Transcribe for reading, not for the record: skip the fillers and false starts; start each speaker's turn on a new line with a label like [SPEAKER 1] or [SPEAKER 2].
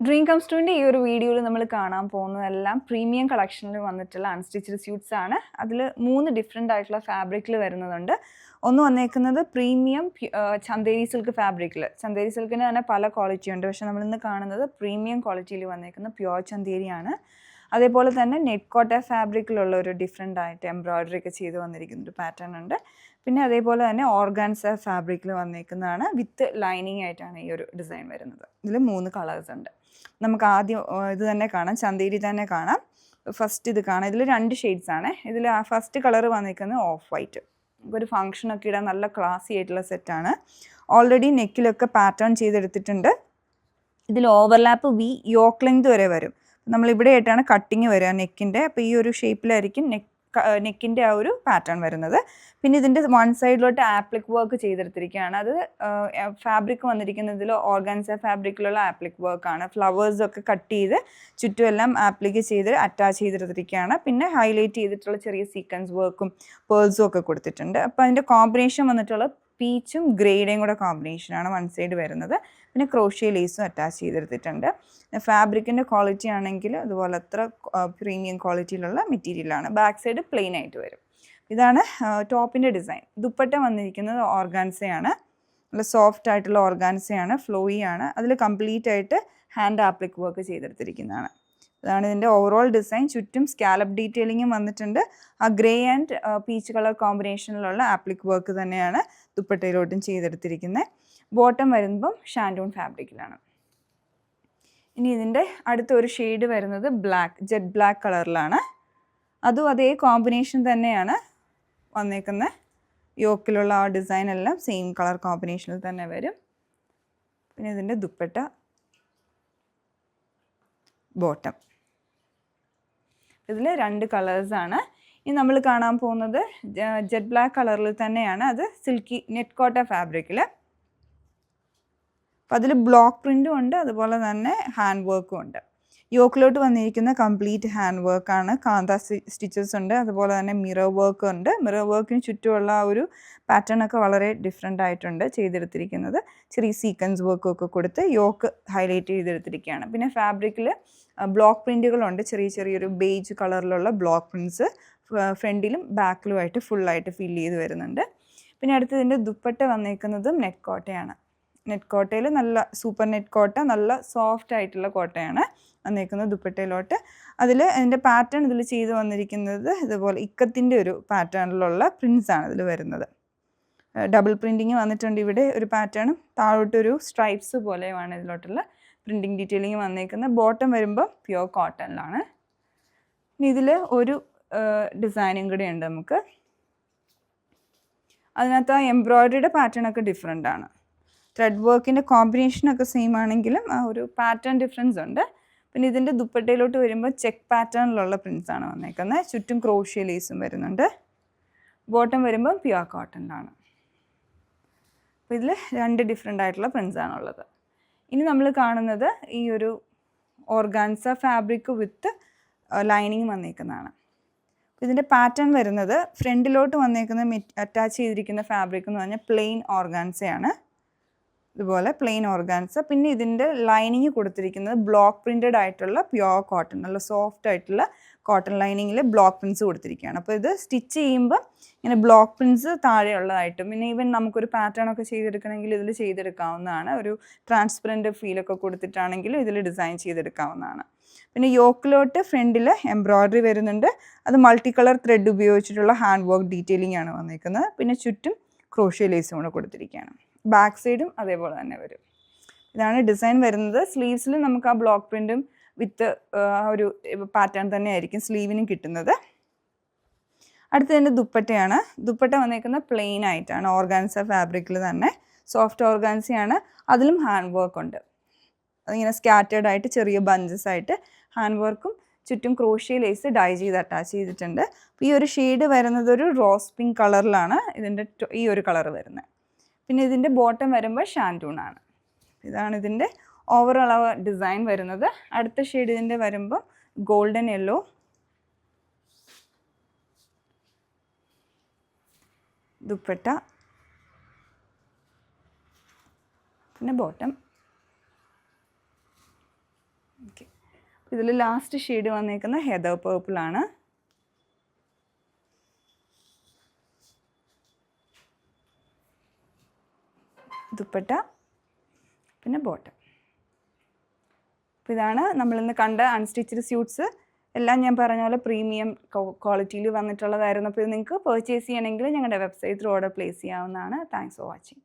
[SPEAKER 1] Dream comes ടുവിൻ്റെ ഈ ഒരു വീഡിയോയിൽ നമ്മൾ കാണാൻ പോകുന്നതെല്ലാം പ്രീമിയം കളക്ഷനിൽ വന്നിട്ടുള്ള അൺസ്റ്റിച്ചഡ് സ്യൂട്ട്സ് ആണ്. അതിൽ 3 ഡിഫറെൻ്റ് ആയിട്ടുള്ള ഫാബ്രിക്കിൽ വരുന്നതുണ്ട്. ഒന്ന് വന്നേക്കുന്നത് പ്രീമിയം ചന്തേരി സിൽക്ക് ഫാബ്രിക്കിൽ. ചന്തേരി സിൽക്കിന് തന്നെ പല ക്വാളിറ്റി ഉണ്ട്, പക്ഷേ നമ്മളിന്ന് കാണുന്നത് പ്രീമിയം ക്വാളിറ്റിയിൽ വന്നേക്കുന്ന പ്യുവർ ചന്തേരിയാണ്. അതേപോലെ തന്നെ നെറ്റ് കോട്ട ഫാബ്രിക്കിലുള്ള ഒരു ഡിഫറെൻ്റ് ആയിട്ട് എംബ്രോയ്ഡറി ഒക്കെ ചെയ്ത് വന്നിരിക്കുന്ന ഒരു പാറ്റേൺ ഉണ്ട്. പിന്നെ അതേപോലെ തന്നെ ഓർഗാൻസ ഫാബ്രിക്കിൽ വന്നേക്കുന്നതാണ്. വിത്ത് ലൈനിങ് ആയിട്ടാണ് ഈ ഒരു ഡിസൈൻ വരുന്നത്. ഇതിൽ 3 കളേഴ്സ് ഉണ്ട്. നമുക്ക് ആദ്യം ഇത് തന്നെ കാണാം, ചന്തേരി തന്നെ കാണാം. ഫസ്റ്റ് ഇത് കാണാം. ഇതിൽ 2 ഷെയ്ഡ്സ് ആണ്. ഇതിൽ ഫസ്റ്റ് കളർ വന്നിരിക്കുന്നത് ഓഫ് വൈറ്റ്. ഒരു ഫംഗ്ഷനൊക്കെ ഇടാൻ നല്ല ക്ലാസി ആയിട്ടുള്ള സെറ്റാണ്. ഓൾറെഡി നെക്കിലൊക്കെ പാറ്റേൺ ചെയ്തെടുത്തിട്ടുണ്ട്. ഇതിൽ ഓവർലാപ്പ് വി യോക്ക് ലെങ്ത് വരെ വരും. നമ്മളിവിടെ ആയിട്ടാണ് കട്ടിങ് വരിക നെക്കിൻ്റെ. അപ്പോൾ ഈ ഒരു ഷേപ്പിലായിരിക്കും നെക്കിൻ്റെ ആ ഒരു പാറ്റേൺ വരുന്നത്. പിന്നെ ഇതിൻ്റെ വൺ സൈഡിലോട്ട് ആപ്ലിക് വർക്ക് ചെയ്തെടുത്തിരിക്കുകയാണ്. അത് ഫാബ്രിക് വന്നിരിക്കുന്നതിൽ ഓർഗാൻസ ഫാബ്രിക്കിലുള്ള ആപ്ലിക് വർക്കാണ്. ഫ്ലവേഴ്സൊക്കെ കട്ട് ചെയ്ത് ചുറ്റുമെല്ലാം ആപ്ലിക്ക് ചെയ്ത് അറ്റാച്ച് ചെയ്തെടുത്തിരിക്കുകയാണ്. പിന്നെ ഹൈലൈറ്റ് ചെയ്തിട്ടുള്ള ചെറിയ സീക്വൻസ് വർക്കും പേൾസും ഒക്കെ കൊടുത്തിട്ടുണ്ട്. അപ്പോൾ അതിൻ്റെ കോമ്പിനേഷൻ വന്നിട്ടുള്ള പീച്ചും ഗ്രേയുടെയും കൂടെ കോമ്പിനേഷനാണ് വൺ സൈഡ് വരുന്നത്. പിന്നെ ക്രോഷ്യ ലേസും അറ്റാച്ച് ചെയ്തെടുത്തിട്ടുണ്ട്. ഫാബ്രിക്കിൻ്റെ ക്വാളിറ്റി ആണെങ്കിൽ അതുപോലെ അത്ര പ്രീമിയം ക്വാളിറ്റിയിലുള്ള മെറ്റീരിയലാണ്. ബാക്ക് സൈഡ് പ്ലെയിൻ ആയിട്ട് വരും. ഇതാണ് ടോപ്പിൻ്റെ ഡിസൈൻ. ദുപ്പട്ട വന്നിരിക്കുന്നത് ഓർഗാൻസയാണ്. നല്ല സോഫ്റ്റ് ആയിട്ടുള്ള ഓർഗാൻസയാണ്, ഫ്ലോയി ആണ്. അതിൽ കംപ്ലീറ്റ് ആയിട്ട് ഹാൻഡ് ആപ്ലിക് വർക്ക് ചെയ്തെടുത്തിരിക്കുന്നതാണ്. ഇതാണ് ഇതിൻ്റെ ഓവറോൾ ഡിസൈൻ. ചുറ്റും സ്കാലപ്പ് ഡീറ്റെയിലിങ്ങും വന്നിട്ടുണ്ട്. ആ ഗ്രേ ആൻഡ് പീച്ച് കളർ കോമ്പിനേഷനിലുള്ള ആപ്ലിക് വർക്ക് തന്നെയാണ് ദുപ്പട്ടയിലോട്ടും ചെയ്തെടുത്തിരിക്കുന്നത്. ബോട്ടം വരുമ്പം ഷാൻഡൂൺ ഫാബ്രിക്കിലാണ്. ഇനി ഇതിൻ്റെ അടുത്തൊരു ഷെയ്ഡ് വരുന്നത് ജെറ്റ് ബ്ലാക്ക് കളറിലാണ്. അതും അതേ കോമ്പിനേഷൻ തന്നെയാണ് വന്നേക്കുന്നത്. യോക്കിലുള്ള ആ ഡിസൈൻ എല്ലാം സെയിം കളർ കോമ്പിനേഷനിൽ തന്നെ വരും. പിന്നെ ഇതിൻ്റെ ദുപ്പട്ട, ബോട്ടം, ഇതിൽ 2 കളേഴ്സാണ്. ഇനി നമ്മൾ കാണാൻ പോകുന്നത് ജെറ്റ് ബ്ലാക്ക് കളറിൽ തന്നെയാണ്. അത് സിൽക്കി നെറ്റ് കോട്ട ഫാബ്രിക്കിൽ. അപ്പോൾ അതിൽ ബ്ലോക്ക് പ്രിൻറ്റും ഉണ്ട്, അതുപോലെ തന്നെ ഹാൻഡ് വർക്കും ഉണ്ട്. യോക്കിലോട്ട് വന്നിരിക്കുന്ന കംപ്ലീറ്റ് ഹാൻഡ് വർക്കാണ്. കാന്ത സ്റ്റിച്ചസ് ഉണ്ട്, അതുപോലെ തന്നെ മിറർ വർക്ക് ഉണ്ട്. മിറർ വർക്കിന് ചുറ്റുമുള്ള ആ ഒരു പാറ്റേൺ ഒക്കെ വളരെ ഡിഫറെൻ്റ് ആയിട്ടുണ്ട് ചെയ്തെടുത്തിരിക്കുന്നത്. ചെറിയ സീക്വൻസ് വർക്കും ഒക്കെ കൊടുത്ത് യോക്ക് ഹൈലൈറ്റ് ചെയ്തെടുത്തിരിക്കുകയാണ്. പിന്നെ ഫാബ്രിക്കിൽ ബ്ലോക്ക് പ്രിൻറ്റുകളുണ്ട്, ചെറിയൊരു ബേജ് കളറിലുള്ള ബ്ലോക്ക് പ്രിൻറ്റ്സ് ഫ്രണ്ടിലും ബാക്കിലുമായിട്ട് ഫുള്ളായിട്ട് ഫില്ല് ചെയ്ത് വരുന്നുണ്ട്. പിന്നെ അടുത്തതിൻ്റെ ദുപ്പട്ട വന്നേക്കുന്നതും നെറ്റ് കോട്ടയാണ്. നെറ്റ് കോട്ടയിൽ നല്ല സൂപ്പർ നെറ്റ് കോട്ട, നല്ല സോഫ്റ്റ് ആയിട്ടുള്ള കോട്ടയാണ് വന്നേക്കുന്നത് ദുപ്പട്ടയിലോട്ട്. അതിൻ്റെ പാറ്റേൺ ഇതിൽ ചെയ്ത് വന്നിരിക്കുന്നത് ഇതുപോലെ ഇക്കത്തിൻ്റെ ഒരു പാറ്റേണിലുള്ള പ്രിൻസാണ് ഇതിൽ വരുന്നത്. ഡബിൾ പ്രിൻറ്റിങ് വന്നിട്ടുണ്ട്. ഇവിടെ ഒരു പാറ്റേണും താഴോട്ടൊരു സ്ട്രൈപ്സ് പോലെയുമാണ് ഇതിലോട്ടുള്ള പ്രിൻറ്റിങ് ഡീറ്റെയിലിങ് വന്നേക്കുന്നത്. ബോട്ടം വരുമ്പോൾ പ്യുവർ കോട്ടണിലാണ്. ഇനി ഇതിൽ ഒരു ഡിസൈനും കൂടെ ഉണ്ട് നമുക്ക്. അതിനകത്ത് ആ എംബ്രോയ്ഡറിയുടെ പാറ്റേൺ ഒക്കെ ഡിഫറെൻ്റ് ആണ്. ത്രെഡ് വർക്കിൻ്റെ കോമ്പിനേഷനൊക്കെ സെയിം ആണെങ്കിലും ആ ഒരു പാറ്റേൺ ഡിഫറൻസ് ഉണ്ട്. പിന്നെ ഇതിൻ്റെ ദുപ്പട്ടയിലോട്ട് വരുമ്പോൾ ചെക്ക് പാറ്റേണിലുള്ള പ്രിൻസാണ് വന്നേക്കുന്നത്. ചുറ്റും ക്രോഷ്യ ലേസും വരുന്നുണ്ട്. ബോട്ടം വരുമ്പോൾ പ്യുവർ കോട്ടണിലാണ്. അപ്പോൾ ഇതിൽ 2 ഡിഫറെൻ്റ് ആയിട്ടുള്ള പ്രിൻസാണുള്ളത്. ഇനി നമ്മൾ കാണുന്നത് ഈ ഒരു ഓർഗാൻസ ഫാബ്രിക് വിത്ത് ലൈനിങ് വന്നേക്കുന്നതാണ്. ഇതിൻ്റെ പാറ്റേൺ വരുന്നത് ഫ്രണ്ടിലോട്ട് വന്നേക്കുന്ന അറ്റാച്ച് ചെയ്തിരിക്കുന്ന ഫാബ്രിക് എന്ന് പറഞ്ഞാൽ പ്ലെയിൻ ഓർഗാൻസയാണ്. ഇതുപോലെ പ്ലെയിൻ ഓർഗാൻസ. പിന്നെ ഇതിൻ്റെ ലൈനിങ് കൊടുത്തിരിക്കുന്നത് ബ്ലോക്ക് പ്രിൻറ്റഡ് ആയിട്ടുള്ള പ്യുവർ കോട്ടൺ, നല്ല സോഫ്റ്റ് ആയിട്ടുള്ള കോട്ടൺ ലൈനിങ്ങിൽ ബ്ലോക്ക് പ്രിൻറ്റ്സ് കൊടുത്തിരിക്കുകയാണ്. അപ്പോൾ ഇത് സ്റ്റിച്ച് ചെയ്യുമ്പോൾ ഇങ്ങനെ ബ്ലോക്ക് പ്രിൻറ്റ്സ് താഴെയുള്ളതായിട്ടും പിന്നെ ഈവൻ നമുക്കൊരു പാറ്റേൺ ഒക്കെ ചെയ്തെടുക്കണമെങ്കിൽ ഇതിൽ ചെയ്തെടുക്കാവുന്നതാണ്. ഒരു ട്രാൻസ്പെറൻറ്റ് ഫീലൊക്കെ കൊടുത്തിട്ടാണെങ്കിലും ഇതിൽ ഡിസൈൻ ചെയ്തെടുക്കാവുന്നതാണ്. പിന്നെ യോക്കിലോട്ട് ഫ്രണ്ടിൽ എംബ്രോയ്ഡറി വരുന്നുണ്ട്. അത് മൾട്ടി കളർ ത്രെഡ് ഉപയോഗിച്ചിട്ടുള്ള ഹാൻഡ് വർക്ക് ഡീറ്റെയിലിംഗ് ആണ് വന്നിരിക്കുന്നത്. പിന്നെ ചുറ്റും ക്രോഷ്യ ലേസും കൂടെ കൊടുത്തിരിക്കുകയാണ്. ബാക്ക് സൈഡും അതേപോലെ തന്നെ വരും. ഇതാണ് ഡിസൈൻ വരുന്നത്. സ്ലീവ്സിൽ നമുക്ക് ആ ബ്ലോക്ക് പ്രിൻറ്റും വിത്ത് ഒരു പാറ്റേൺ തന്നെ ആയിരിക്കും സ്ലീവിനും കിട്ടുന്നത്. അടുത്തതിൻ്റെ ദുപ്പട്ടയാണ്. ദുപ്പട്ട വന്നേക്കുന്നത് പ്ലെയിൻ ആയിട്ടാണ്, ഓർഗാൻസ ഫാബ്രിക്കിൽ തന്നെ. സോഫ്റ്റ് ഓർഗാൻസയാണ്. അതിലും ഹാൻഡ് വർക്ക് ഉണ്ട്. അതിങ്ങനെ സ്കാറ്റേർഡ് ആയിട്ട് ചെറിയ ബഞ്ചസ് ആയിട്ട് ഹാൻഡ് വർക്കും ചുറ്റും ക്രോഷ്യ ലേസ് ഡൈ ചെയ്ത് അറ്റാച്ച് ചെയ്തിട്ടുണ്ട്. അപ്പോൾ ഈ ഒരു ഷെയ്ഡ് വരുന്നത് ഒരു റോസ് പിങ്ക് കളറിലാണ് ഇതിൻ്റെ ഈ ഒരു കളർ വരുന്നത്. പിന്നെ ഇതിൻ്റെ ബോട്ടം വരുമ്പോൾ ഷാൻഡൂണാണ്. ഇതാണ് ഇതിൻ്റെ ഓവറോൾ ഡിസൈൻ വരുന്നത്. അടുത്ത ഷെയ്ഡ് ഇതിൻ്റെ വരുമ്പോൾ ഗോൾഡൻ യെല്ലോ, ദുപ്പട്ട, പിന്നെ ബോട്ടം. ഓക്കെ, ഇതിൽ ലാസ്റ്റ് ഷെയ്ഡ് വന്നേക്കുന്ന ഹെദർ പേർപ്പിളാണ്. ദുപ്പട്ട പിന്നെ ബോട്ടം. അപ്പോൾ ഇതാണ് നമ്മളിന്ന് കണ്ട അൺസ്റ്റിച്ച്ഡ് സ്യൂട്ട്സ്. എല്ലാം ഞാൻ പറഞ്ഞ പോലെ പ്രീമിയം ക്വാളിറ്റിയിൽ വന്നിട്ടുള്ളതായിരുന്നു. അപ്പോൾ ഇത് നിങ്ങൾക്ക് പർച്ചേസ് ചെയ്യണമെങ്കിൽ ഞങ്ങളുടെ വെബ്സൈറ്റിൽ ഓർഡർ പ്ലേസ് ചെയ്യാവുന്നതാണ്. Thanks for watching.